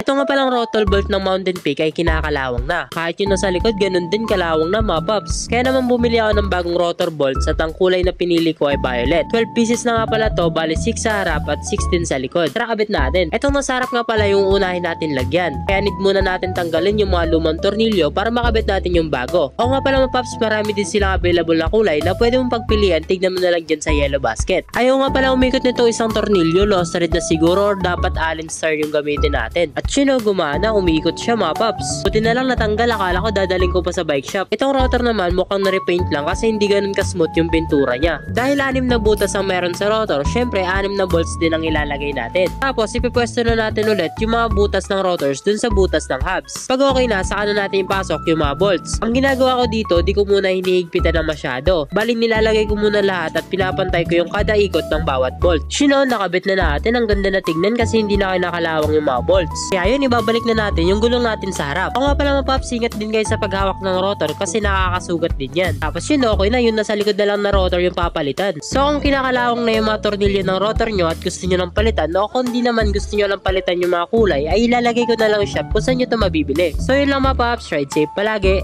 Ito nga palang rotor bolt ng Mountain Peak ay kinakalawang na. Kahit yung nasa likod, ganun din kalawang na mga paps. Kaya naman bumili ako ng bagong rotor bolt at ang kulay na pinili ko ay violet. 12 pieces na nga pala to, bali 6 sa harap at 16 sa likod. Tara, kabit natin. Itong nasa harap nga pala yung unahin natin lagyan. Kaya need muna natin tanggalin yung mga lumang tornilyo para makabit natin yung bago. O nga pala mga paps, marami din silang available na kulay na pwede mong pagpilian. Tignan mo na lang dyan sa yellow basket. Ayaw nga pala umikot nito isang tornilyo, lost thread na siguro or dapat Allen star yung gamitin natin. At gumana, umiikot siya mga paps. Buti na lang natanggal, akala ko dadaling ko pa sa bike shop. Itong rotor naman mukhang na-repaint lang kasi hindi ganun ka-smooth yung pintura niya. Dahil 6 na butas ang meron sa rotor, syempre 6 na bolts din ang ilalagay natin. Tapos ipipwesto na natin ulit yung mga butas ng rotors dun sa butas ng hubs. Pag okay na, saka na natin ipasok yung mga bolts. Ang ginagawa ko dito, di ko muna hinihigpitan na masyado. Bali nilalagay ko muna lahat at pinapantay ko yung kada ikot ng bawat bolt. Nakabit na natin. Ang ganda na tignan kasi hindi na kinakalawang yung mga bolts. Kaya yun, ibabalik na natin yung gulong natin sa harap. Ako nga pala mga paps, ingat din guys sa paghawak ng rotor kasi nakakasugat din yan. Tapos yun, okay na, yun nasa likod na lang na rotor yung papalitan. So kung kinakalawang na yung mga tornilyo ng rotor nyo at gusto nyo lang palitan, o kung di naman gusto nyo lang palitan yung mga kulay, ay ilalagay ko na lang shop kung saan nyo ito mabibili. So yun lang mga paps, ride safe palagi.